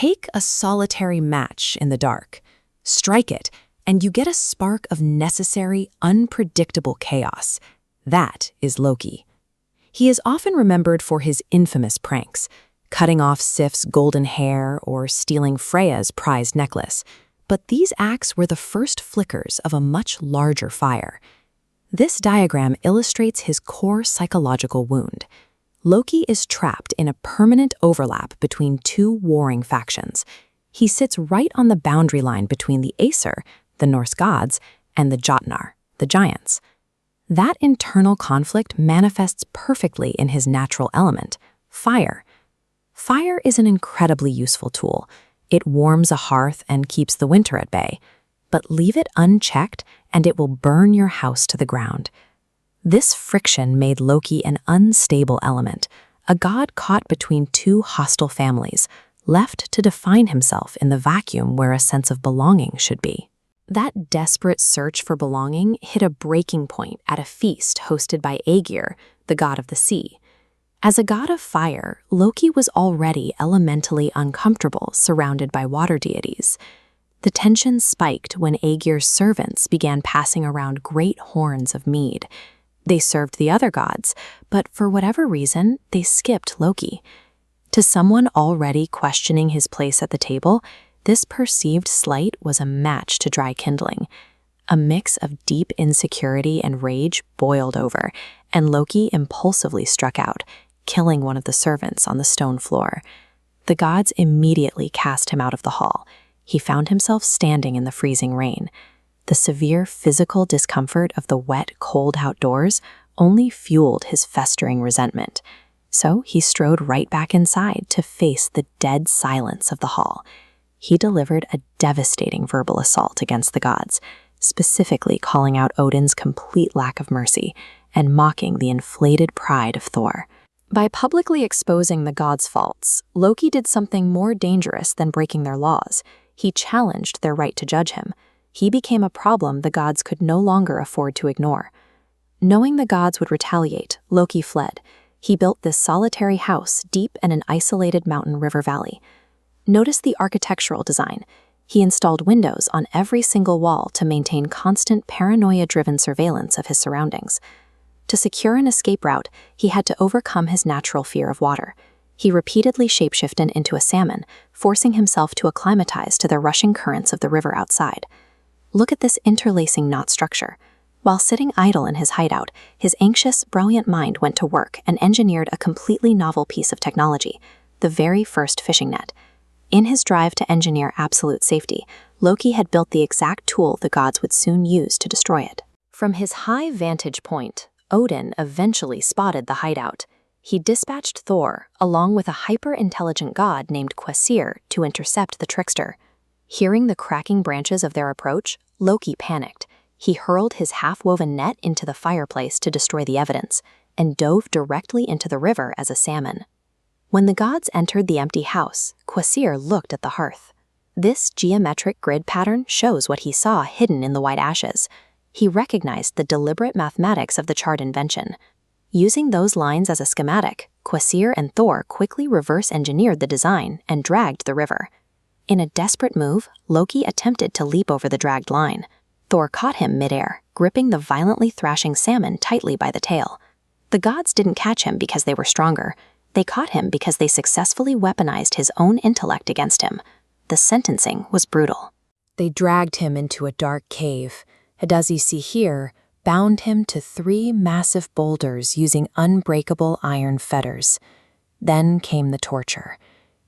Take a solitary match in the dark, strike it, and you get a spark of necessary, unpredictable chaos. That is Loki. He is often remembered for his infamous pranks, cutting off Sif's golden hair or stealing Freya's prized necklace. But these acts were the first flickers of a much larger fire. This diagram illustrates his core psychological wound. Loki is trapped in a permanent overlap between two warring factions. He sits right on the boundary line between the Aesir, the Norse gods, and the Jotnar, the giants. That internal conflict manifests perfectly in his natural element, fire. Fire is an incredibly useful tool. It warms a hearth and keeps the winter at bay. But leave it unchecked and it will burn your house to the ground. This friction made Loki an unstable element, a god caught between two hostile families, left to define himself in the vacuum where a sense of belonging should be. That desperate search for belonging hit a breaking point at a feast hosted by Aegir, the god of the sea. As a god of fire, Loki was already elementally uncomfortable surrounded by water deities. The tension spiked when Aegir's servants began passing around great horns of mead. They served the other gods, but for whatever reason, they skipped Loki. To someone already questioning his place at the table, this perceived slight was a match to dry kindling. A mix of deep insecurity and rage boiled over, and Loki impulsively struck out, killing one of the servants on the stone floor. The gods immediately cast him out of the hall. He found himself standing in the freezing rain. The severe physical discomfort of the wet, cold outdoors only fueled his festering resentment. So he strode right back inside to face the dead silence of the hall. He delivered a devastating verbal assault against the gods, specifically calling out Odin's complete lack of mercy and mocking the inflated pride of Thor. By publicly exposing the gods' faults, Loki did something more dangerous than breaking their laws. He challenged their right to judge him. He became a problem the gods could no longer afford to ignore. Knowing the gods would retaliate, Loki fled. He built this solitary house deep in an isolated mountain river valley. Notice the architectural design. He installed windows on every single wall to maintain constant paranoia-driven surveillance of his surroundings. To secure an escape route, he had to overcome his natural fear of water. He repeatedly shapeshifted into a salmon, forcing himself to acclimatize to the rushing currents of the river outside. Look at this interlacing knot structure. While sitting idle in his hideout, his anxious, brilliant mind went to work and engineered a completely novel piece of technology, the very first fishing net. In his drive to engineer absolute safety, Loki had built the exact tool the gods would soon use to destroy it. From his high vantage point, Odin eventually spotted the hideout. He dispatched Thor, along with a hyper-intelligent god named Kvasir, to intercept the trickster. Hearing the cracking branches of their approach, Loki panicked. He hurled his half-woven net into the fireplace to destroy the evidence, and dove directly into the river as a salmon. When the gods entered the empty house, Kvasir looked at the hearth. This geometric grid pattern shows what he saw hidden in the white ashes. He recognized the deliberate mathematics of the chart invention. Using those lines as a schematic, Kvasir and Thor quickly reverse-engineered the design and dragged the river. In a desperate move, Loki attempted to leap over the dragged line. Thor caught him midair, gripping the violently thrashing salmon tightly by the tail. The gods didn't catch him because they were stronger. They caught him because they successfully weaponized his own intellect against him. The sentencing was brutal. They dragged him into a dark cave, and as you see here, bound him to 3 massive boulders using unbreakable iron fetters. Then came the torture.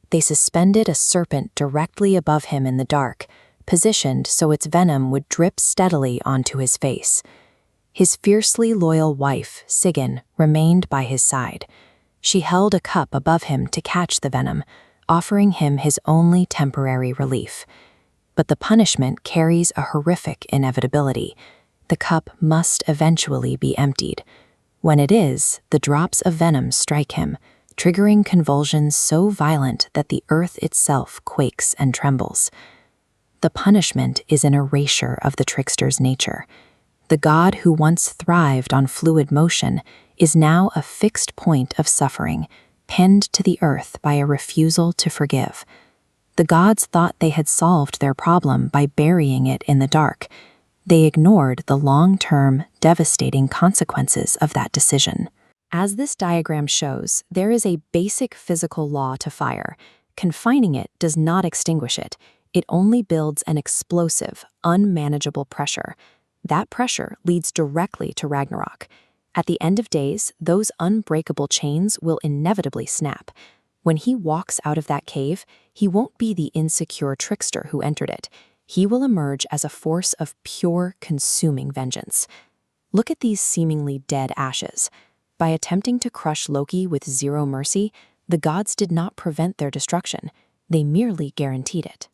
They suspended a serpent directly above him in the dark, positioned so its venom would drip steadily onto his face. His fiercely loyal wife, Sigyn, remained by his side. She held a cup above him to catch the venom, offering him his only temporary relief. But the punishment carries a horrific inevitability. The cup must eventually be emptied. When it is, the drops of venom strike him, triggering convulsions so violent that the earth itself quakes and trembles. The punishment is an erasure of the trickster's nature. The god who once thrived on fluid motion is now a fixed point of suffering, pinned to the earth by a refusal to forgive. The gods thought they had solved their problem by burying it in the dark. They ignored the long-term, devastating consequences of that decision. As this diagram shows, there is a basic physical law to fire. Confining it does not extinguish it. It only builds an explosive, unmanageable pressure. That pressure leads directly to Ragnarok. At the end of days, those unbreakable chains will inevitably snap. When he walks out of that cave, he won't be the insecure trickster who entered it. He will emerge as a force of pure, consuming vengeance. Look at these seemingly dead ashes. By attempting to crush Loki with zero mercy, the gods did not prevent their destruction. They merely guaranteed it.